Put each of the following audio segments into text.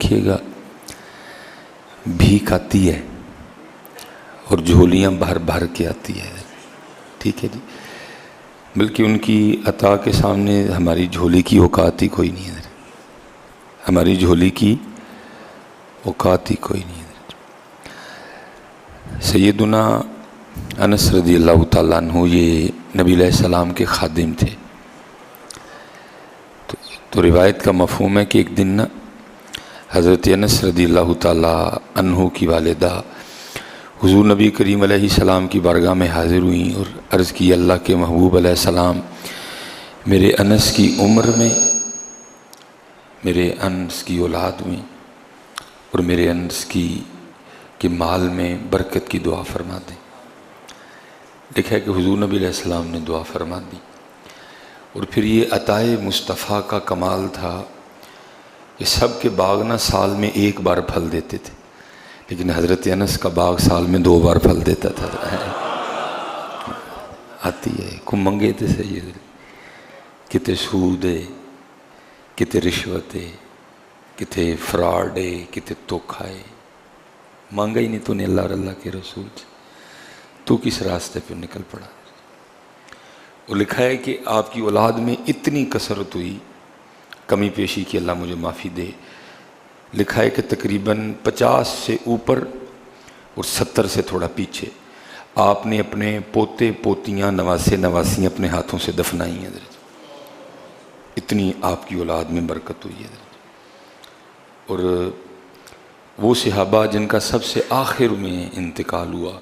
देखिएगा, भीख आती है और झोलियाँ भर भर के आती है, ठीक है जी। बल्कि उनकी अता के सामने हमारी झोली की औकात ही कोई नहीं है, हमारी झोली की औकात ही कोई नहीं है। सैयदुना अनस रज़ियल्लाहु ताला अन्हु ये नबी अलैहिस्सलाम के खादिम थे। तो रिवायत का मफ़हूम है कि एक दिन ना हज़रत अनस रज़ियल्लाहु ताला अन्हु की वालिदा हुज़ूर नबी करीम अलैहिस्सलाम की बारगाह में हाज़िर हुई और अर्ज़ की, अल्लाह के महबूब अलैहिस्सलाम, मेरे अनस की उम्र में, मेरे अनस की औलाद में और मेरे अनस के माल में बरकत की दुआ फरमा दें। लिखा है कि हुज़ूर नबी अलैहिस्सलाम ने दुआ फरमा दी। और फिर ये अताए मुस्तफ़ा का कमाल था कि सब के बाग ना साल में एक बार फल देते थे, लेकिन हज़रत अनस का बाग साल में 2 बार फल देता था। आती है को मंगे थे सही, किते सूद है, किते रिश्वत है, किते फ्रॉड है, किते धोखा है। मांगा ही नहीं तूने अल्लाह और अल्लाह के रसूल से, तू किस रास्ते पर निकल पड़ा। और लिखा है कि आपकी औलाद में इतनी कसरत हुई, कमी पेशी की अल्लाह मुझे माफ़ी दे। लिखा है कि तकरीबन 50 से ऊपर और 70 से थोड़ा पीछे आपने अपने पोते पोतियाँ नवासे नवासी अपने हाथों से दफनाई हैं। इतनी आपकी औलाद में बरकत हुई है। और वो सहाबा जिनका सबसे आखिर में इंतकाल हुआ,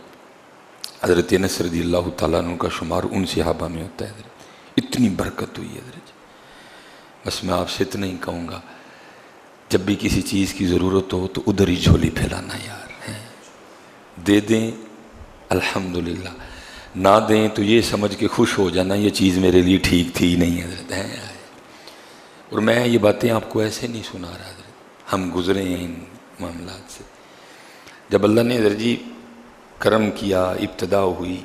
हज़रत अनस रज़ियल्लाहु ताला अन्हु का शुमार उन सहाबा में होता है। इतनी बरकत हुई है। बस मैं आपसे इतना ही कहूँगा, जब भी किसी चीज़ की ज़रूरत हो तो उधर ही झोली फैलाना यार है। दे दें अल्हम्दुलिल्लाह, ना दें तो ये समझ के खुश हो जाना ये चीज़ मेरे लिए ठीक थी नहीं है। और मैं ये बातें आपको ऐसे नहीं सुना रहा, हम गुज़रे हैं इन मामलात से। जब अल्लाह ने दर्जी करम किया, इब्तिदा हुई,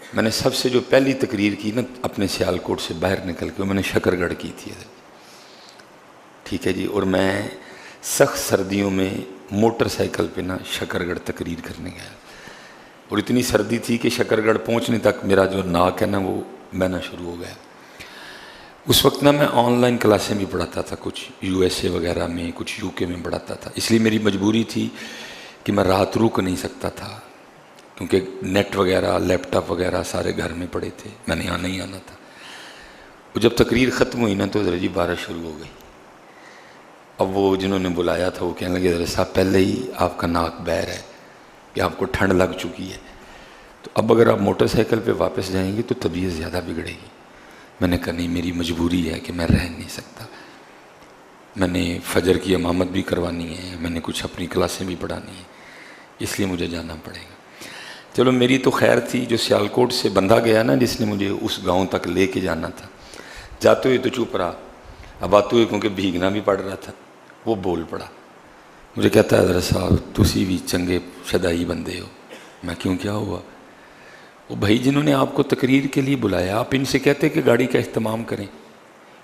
मैंने सबसे जो पहली तकरीर की ना अपने सियालकोट से बाहर निकल के, मैंने शकरगढ़ की थी, ठीक है जी। और मैं सख्त सर्दियों में मोटरसाइकिल पे ना शकरगढ़ तकरीर करने गया, और इतनी सर्दी थी कि शकरगढ़ पहुंचने तक मेरा जो नाक है ना वो बहना शुरू हो गया। उस वक्त ना मैं ऑनलाइन क्लासें भी पढ़ाता था, कुछ USA वगैरह में, कुछ UK में पढ़ाता था। इसलिए मेरी मजबूरी थी कि मैं रात रुक नहीं सकता था, क्योंकि नेट वगैरह लैपटॉप वगैरह सारे घर में पड़े थे, मैंने यहाँ नहीं आना था। और जब तकरीर ख़त्म हुई ना तो दर्जी बारिश शुरू हो गई। अब वो जिन्होंने बुलाया था वो कहने लगे, दर्जी साहब पहले ही आपका नाक बहर है कि आपको ठंड लग चुकी है, तो अब अगर आप मोटरसाइकिल पे वापस जाएंगे तो तबीयत ज़्यादा बिगड़ेगी। मैंने कहा नहीं, मेरी मजबूरी है कि मैं रह नहीं सकता, मैंने फजर की इमामत भी करवानी है, मैंने कुछ अपनी क्लासें भी पढ़ानी है, इसलिए मुझे जाना पड़ेगा। चलो मेरी तो खैर थी, जो सियालकोट से बंदा गया ना जिसने मुझे उस गांव तक ले के जाना था, जाते हुए तो चुप रहा, अब आते हुए क्योंकि भीगना भी पड़ रहा था, वो बोल पड़ा। मुझे कहता है, हज़रत साहब तुसी भी चंगे शदाई बंदे हो। मैं क्यों, क्या हुआ? वो भाई जिन्होंने आपको तकरीर के लिए बुलाया, आप इनसे कहते कि गाड़ी का इस्तेमाल करें,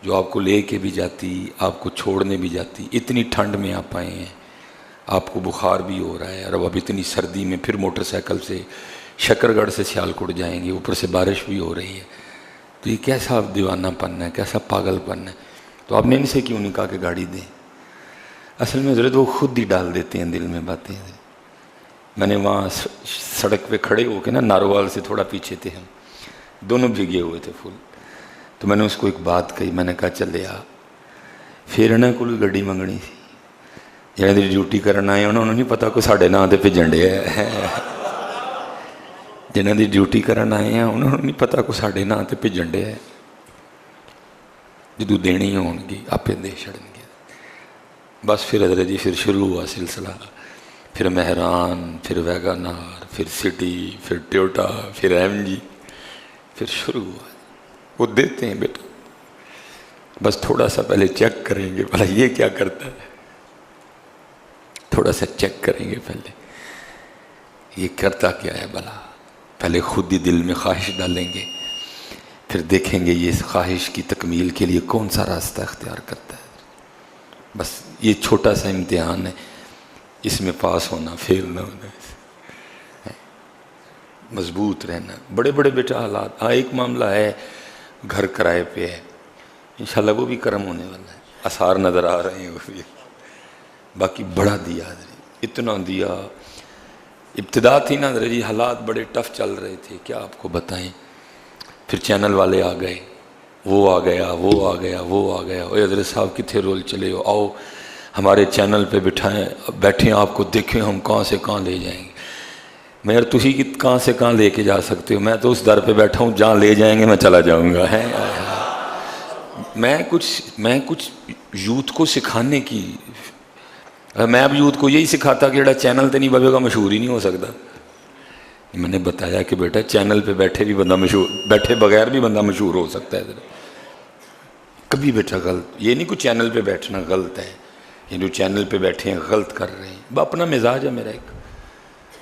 जो आपको ले के भी जाती, आपको छोड़ने भी जाती। इतनी ठंड में आप आए हैं, आपको बुखार भी हो रहा है, और अब इतनी सर्दी में फिर मोटरसाइकिल से शकरगढ़ से सियालकोट जाएंगे, ऊपर से बारिश भी हो रही है, तो ये कैसा दीवानापन है, कैसा पागलपन है। तो आपने इनसे क्यों नहीं कहा कि गाड़ी दें? असल में ज़रूरत वो खुद ही डाल देते हैं दिल में बातें। मैंने वहाँ सड़क पे खड़े होकर ना, नारोवाल से थोड़ा पीछे थे हम, दोनों भीगे हुए थे फुल, तो मैंने उसको एक बात कही, मैंने कहा चले आ, फिर इन्होंने को गड्डी मंगनी थी, जिन्हें ड्यूटी करना आए उन्होंने नहीं पता को साढ़े नां ते भेजन डे है, जिन्हों की ड्यूटी करन आए हैं उन्होंने नहीं पता को साढ़े नां ते भेजन डे है, जो देनी होगी आपे दे छड़नगे। बस फिर हज़रत जी फिर शुरू हुआ सिलसिला, फिर मेहरान, फिर वैगनार, फिर सिटी, फिर टोयोटा, फिर MG, फिर शुरू हुआ। वो देते हैं बेटा, बस थोड़ा सा पहले चेक करेंगे भला ये क्या करता है, थोड़ा सा चेक करेंगे पहले ये करता क्या है भला, पहले खुद ही दिल में ख्वाहिश डालेंगे, फिर देखेंगे ये इस ख्वाहिश की तकमील के लिए कौन सा रास्ता अख्तियार करता है। बस یہ چھوٹا سا امتحان ہے، اس میں پاس ہونا فیل نہ ہونا، مضبوط رہنا۔ بڑے بڑے بیٹا حالات، ہاں ایک معاملہ ہے گھر کرائے پہ ہے، انشاءاللہ وہ بھی کرم ہونے والا ہے، آثار نظر آ رہے ہیں وہ بھی، باقی بڑا دیا حضرت، اتنا دیا۔ ابتدا تھی نا حضرت جی، حالات بڑے ٹف چل رہے تھے، کیا آپ کو بتائیں۔ پھر چینل والے آ گئے، وہ آ گیا، وہ آ گیا، وہ آ گیا، اے حضرت صاحب کتنے رول چلے ہو، آؤ ہمارے چینل پہ بیٹھیں، آپ کو دیکھیں ہم کہاں سے کہاں لے جائیں گے۔ میں یار تُسی کہاں سے کہاں لے کے جا سکتے ہو، میں تو اس در پہ بیٹھا ہوں جہاں لے جائیں گے میں چلا جاؤں گا۔ میں کچھ یوتھ کو سکھانے کی، میں اب یوتھ کو یہی سکھاتا کہ جڑا چینل تے نہیں بولے گا مشہور ہی نہیں ہو سکتا۔ میں نے بتایا کہ بیٹا چینل پہ بیٹھے بھی بندہ مشہور، بیٹھے بغیر بھی بندہ مشہور ہو سکتا ہے۔ کبھی بیٹا غلط یہ نہیں، کوئی چینل پہ بیٹھنا غلط ہے، یہ جو چینل پہ بیٹھے ہیں غلط کر رہے ہیں، وہ اپنا مزاج ہے میرا ایک۔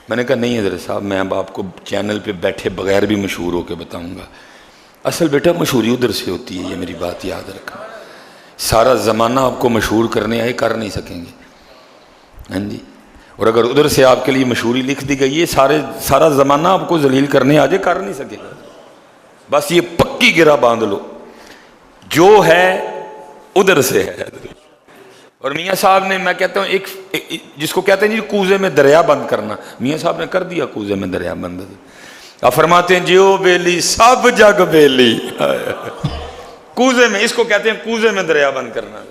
میں نے کہا نہیں حضرت صاحب، میں اب آپ کو چینل پہ بیٹھے بغیر بھی مشہور ہو کے بتاؤں گا۔ اصل بیٹا مشہوری ادھر سے ہوتی ہے، یہ میری بات یاد رکھنا۔ سارا زمانہ آپ کو مشہور کرنے آئے کر نہیں سکیں گے، ہاں جی، اور اگر ادھر سے آپ کے لیے مشہوری لکھ دی گئی ہے، سارا زمانہ آپ کو ذلیل کرنے آ جائے کر نہیں سکے گا۔ بس یہ پکی گرہ باندھ لو، جو ہے ادھر سے ہے۔ اور میاں صاحب نے، میں کہتا ہوں ایک جس کو کہتے ہیں جی کوزے میں دریا بند کرنا، میاں صاحب نے کر دیا کوزے میں دریا بند۔ آپ فرماتے ہیں جیو بیلی سب جگ بیلی، کوزے میں، اس کو کہتے ہیں کوزے میں دریا بند کرنا،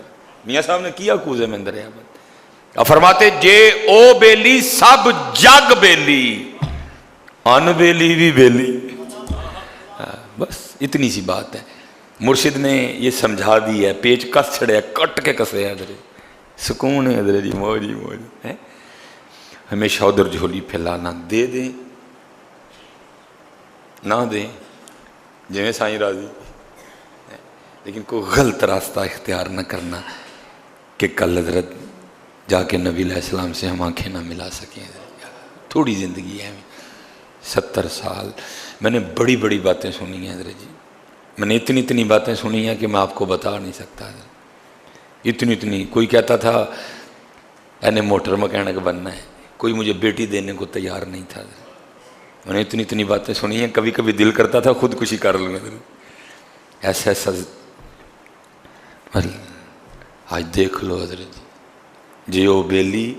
میاں صاحب نے کیا کوزے میں دریا بند۔ آپ فرماتے جے او بیلی سب جگ بیلی، ان بیلی بھی بیلی۔ بس اتنی سی بات ہے، مرشد نے یہ سمجھا دی ہے، پیچ کس چھڑے، کٹ کے کسے ہے، سکون ہے حضرت جی، موج ہی موج ہے۔ ہمیشہ ادھر جھولی پھیلانا، دے دیں نہ دیں جویں سائیں راضی، لیکن کوئی غلط راستہ اختیار نہ کرنا کہ کل حضرت جا کے نبی علیہ السلام سے ہم آنکھیں نہ ملا سکیں۔ تھوڑی زندگی ہے، 70 سال میں نے بڑی بڑی باتیں سنی ہیں حضرت جی، میں نے اتنی باتیں سنی ہیں کہ میں آپ کو بتا نہیں سکتا۔ اتنی کوئی کہتا تھا میں نے موٹر مکینک بننا ہے، کوئی مجھے بیٹی دینے کو تیار نہیں تھا۔ میں نے اتنی باتیں سنی ہیں، کبھی کبھی دل کرتا تھا خودکشی کر لوں، ایسا آج دیکھ لو حضرت جی، او بیلی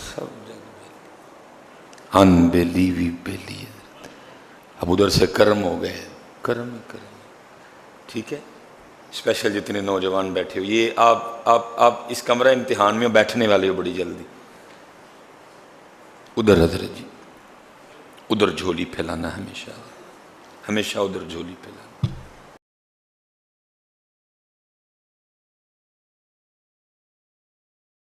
سب جگ بیلی، ان بیلی بھی بیلی۔ اب ادھر سے کرم ہو گئے، کرم ٹھیک ہے۔ اسپیشل جتنے نوجوان بیٹھے ہو، یہ آپ اس کمرہ امتحان میں بیٹھنے والے ہو بڑی جلدی، ادھر حضرت جی ادھر جھولی پھیلانا، ہمیشہ ادھر جھولی پھیلانا۔